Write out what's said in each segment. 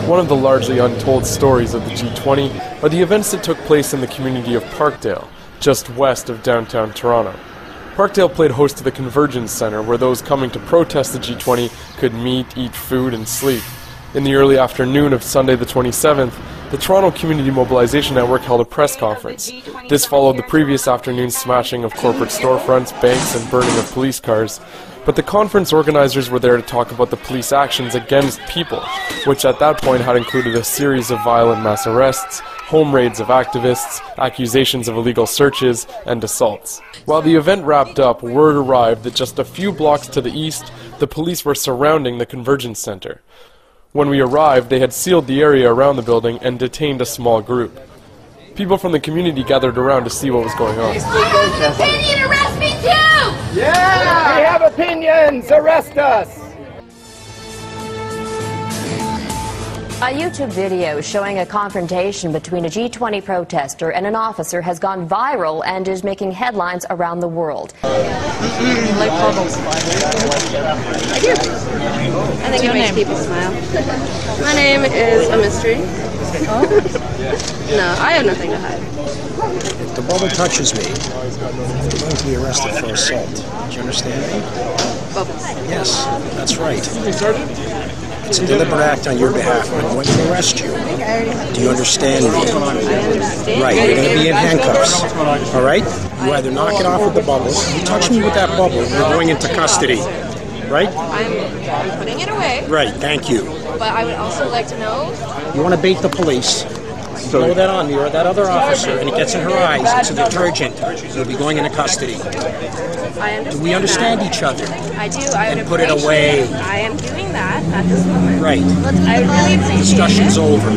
One of the largely untold stories of the G20 are the events that took place in the community of Parkdale, just west of downtown Toronto. Parkdale played host to the Convergence Centre, where those coming to protest the G20 could meet, eat food, and sleep. In the early afternoon of Sunday the 27th, the Toronto Community Mobilization Network held a press conference. This followed the previous afternoon's smashing of corporate storefronts, banks, and burning of police cars. But the conference organizers were there to talk about the police actions against people, which at that point had included a series of violent mass arrests, home raids of activists, accusations of illegal searches, and assaults. While the event wrapped up, word arrived that just a few blocks to the east, the police were surrounding the Convergence Centre. When we arrived, they had sealed the area around the building and detained a small group. People from the community gathered around to see what was going on. They need to arrest me too! Yeah! We have opinions! Arrest us! A YouTube video showing a confrontation between a G20 protester and an officer has gone viral and is making headlines around the world. Like bubbles. I do. I think it makes people smile. My name is a mystery. No, I have nothing to hide. If the bubble touches me, I'm going to be arrested for assault. Do you understand me? Bubbles. Yes, that's right. It's a deliberate act on your behalf. I'm going to arrest you. Do you understand me? I understand. Right, you're going to be in handcuffs. All right? You either knock it off with the bubble, you touch me with that bubble, you're going into custody. Right? I'm putting it away. Right, thank you. But I would also like to know... You want to bait the police. You blow that on me or that other officer and it gets in her eyes, it's a detergent. You'll be going into custody. I understand. Do we understand each other? I do. I would put it away. I am doing that at this moment. Right. I would really appreciate Discussion's over.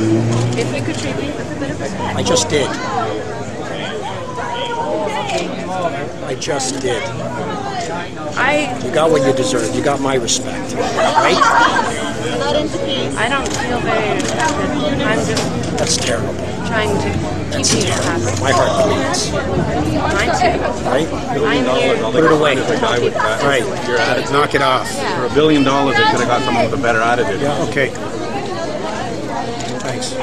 if you could treat me with a bit of respect. I just did. I just did. You got what you deserve. You got my respect. Right? I don't feel very respected. I'm just... That's terrible. Trying to keep you happy. My heart bleeds. Mine too. Right? I'm here. Put it away. Right. Knock it off. For $1 billion, they could have got someone with a better attitude. Yeah, okay. Thanks.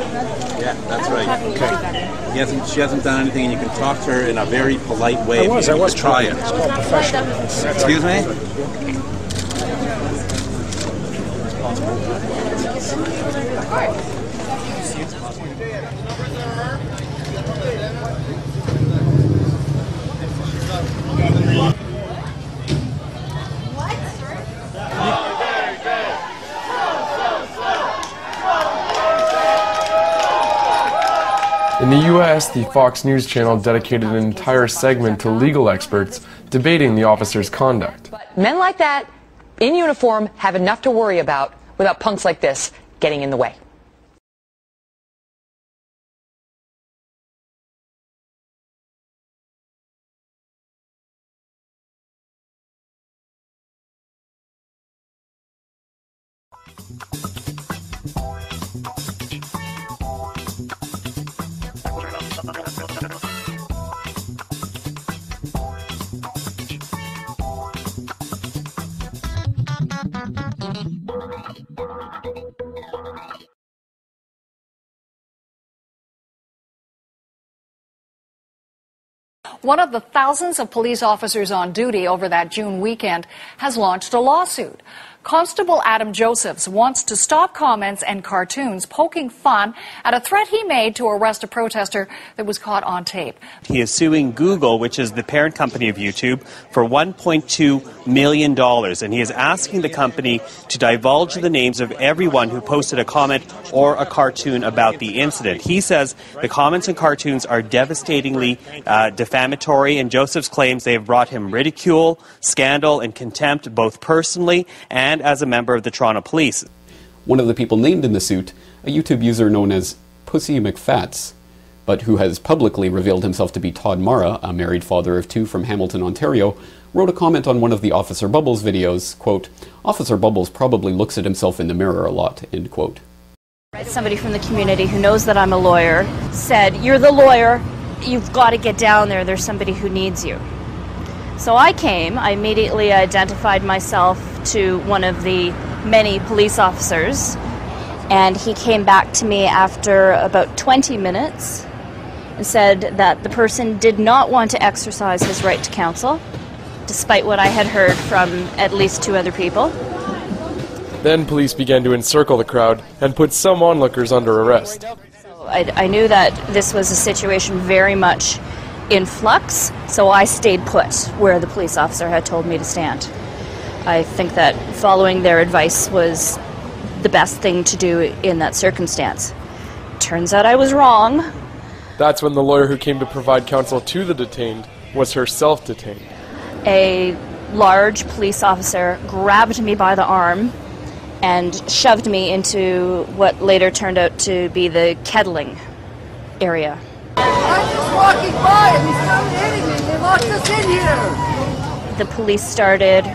Yeah, that's right. Okay. She hasn't done anything, and you can talk to her in a very polite way. I was trying. It's called professional. Excuse me? In the U.S., the Fox News channel dedicated an entire segment to legal experts debating the officer's conduct. Men like that, in uniform, have enough to worry about without punks like this getting in the way. One of the thousands of police officers on duty over that June weekend has launched a lawsuit. Constable Adam Josephs wants to stop comments and cartoons poking fun at a threat he made to arrest a protester that was caught on tape. He is suing Google, which is the parent company of YouTube, for $1.2 million, and he is asking the company to divulge the names of everyone who posted a comment or a cartoon about the incident. He says the comments and cartoons are devastatingly defamatory, and Josephs claims they have brought him ridicule, scandal, and contempt both personally and as a member of the Toronto Police. One of the people named in the suit, a YouTube user known as Pussy McFats, but who has publicly revealed himself to be Todd Mara, a married father of 2 from Hamilton, Ontario, wrote a comment on one of the Officer Bubbles videos, quote, "Officer Bubbles probably looks at himself in the mirror a lot," end quote. Somebody from the community who knows that I'm a lawyer said, "You're the lawyer, you've got to get down there, there's somebody who needs you." So I came, I immediately identified myself to one of the many police officers, And he came back to me after about 20 minutes and said that the person did not want to exercise his right to counsel, despite what I had heard from at least 2 other people. Then police began to encircle the crowd and put some onlookers under arrest. I knew that this was a situation very much in flux, so I stayed put where the police officer had told me to stand. I think that following their advice was the best thing to do in that circumstance. Turns out I was wrong. That's when the lawyer who came to provide counsel to the detained was herself detained. A large police officer grabbed me by the arm and shoved me into what later turned out to be the kettling area. I'm just walking by and he started hitting me. They locked us in here. The police started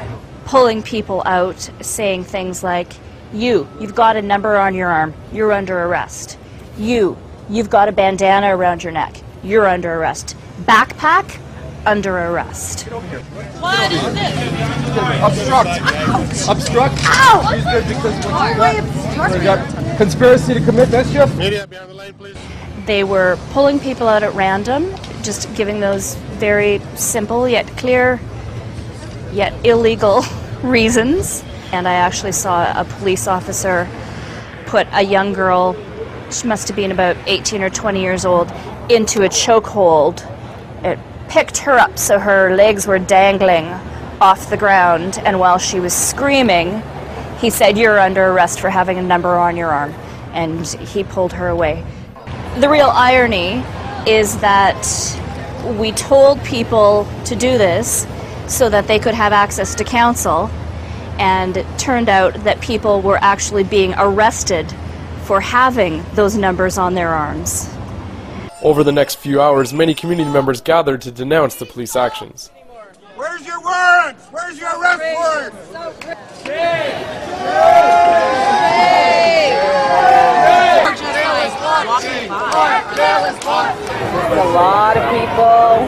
pulling people out, saying things like, you've got a number on your arm, you're under arrest. You've got a bandana around your neck, you're under arrest. Backpack, under arrest. What is this? Obstruct. Ouch. Obstruct. Ow! He's good because Why am I obstructing? Conspiracy to commit mischief. Media, be on the lane, please. They were pulling people out at random, just giving those very simple yet clear yet illegal reasons. And I actually saw a police officer put a young girl, she must have been about 18 or 20 years old, into a chokehold. It picked her up so her legs were dangling off the ground, and while she was screaming, he said, "You're under arrest for having a number on your arm," and he pulled her away. The real irony is that we told people to do this so that they could have access to counsel, and it turned out that people were actually being arrested for having those numbers on their arms. Over the next few hours, many community members gathered to denounce the police actions. Where's your warrants? Where's your arrest warrant? There's a lot of people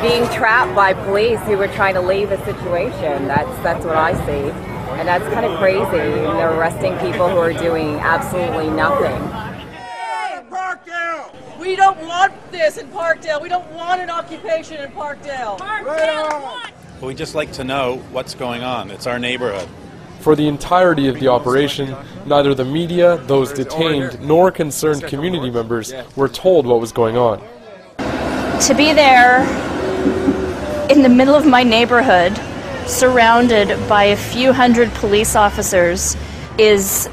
being trapped by police who were trying to leave the situation. That's what I see. And that's kind of crazy. And they're arresting people who are doing absolutely nothing. We don't want this in Parkdale. We don't want an occupation in Parkdale. We'd just like to know what's going on. It's our neighborhood. For the entirety of the operation, neither the media, those detained, nor concerned community members were told what was going on. To be there in the middle of my neighborhood, surrounded by a few hundred police officers, is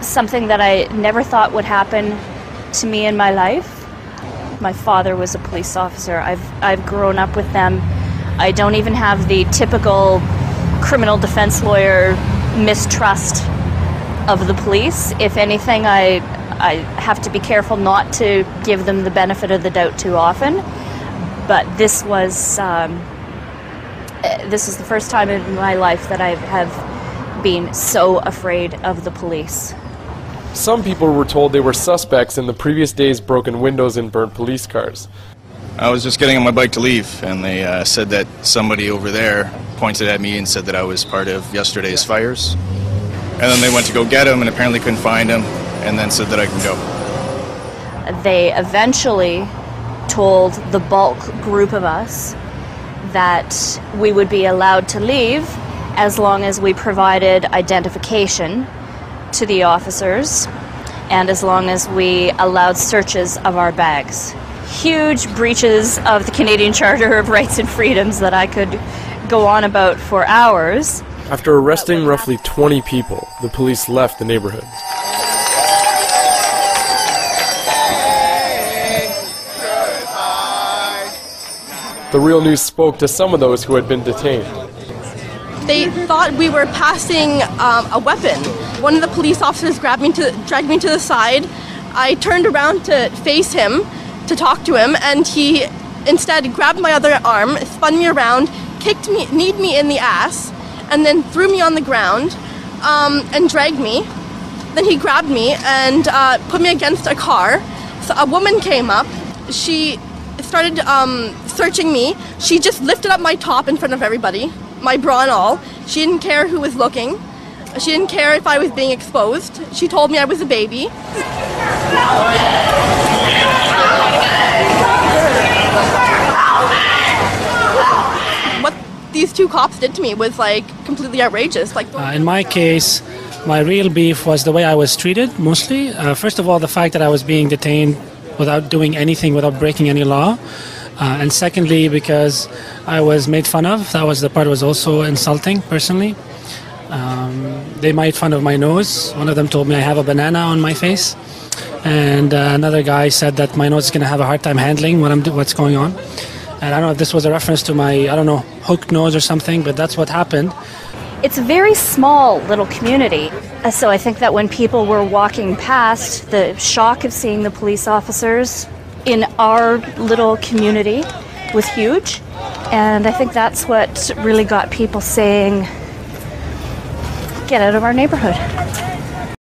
something that I never thought would happen to me in my life. My father was a police officer. I've grown up with them. I don't even have the typical criminal defense lawyer mistrust of the police. If anything, I have to be careful not to give them the benefit of the doubt too often. But this was the first time in my life that I have been so afraid of the police. Some people were told they were suspects in the previous day's broken windows and burnt police cars. I was just getting on my bike to leave, and they said that somebody over there pointed at me and said that I was part of yesterday's fires. And then they went to go get him and apparently couldn't find him, and then said that I can go. They eventually told the bulk group of us that we would be allowed to leave as long as we provided identification to the officers and as long as we allowed searches of our bags. Huge breaches of the Canadian Charter of Rights and Freedoms that I could go on about for hours. After arresting roughly 20 people, the police left the neighborhood. The Real News spoke to some of those who had been detained. They thought we were passing a weapon. One of the police officers dragged me to the side. I turned around to face him, to talk to him, and he instead grabbed my other arm, spun me around, kneed me in the ass, and then threw me on the ground and dragged me. Then he grabbed me and put me against a car. So a woman came up. She started searching me. She just lifted up my top in front of everybody, my bra and all. She didn't care who was looking. She didn't care if I was being exposed. She told me I was a baby. What these two cops did to me was like completely outrageous. Like in my case, my real beef was the way I was treated, mostly. First of all, the fact that I was being detained without doing anything, without breaking any law. And secondly, because I was made fun of. That was the part that was also insulting, personally. They made fun of my nose. One of them told me I have a banana on my face. And another guy said that my nose is going to have a hard time handling what's going on. And I don't know if this was a reference to my, hooked nose or something, but that's what happened. It's a very small little community. So I think that when people were walking past, the shock of seeing the police officers in our little community was huge. And I think that's what really got people saying, get out of our neighborhood.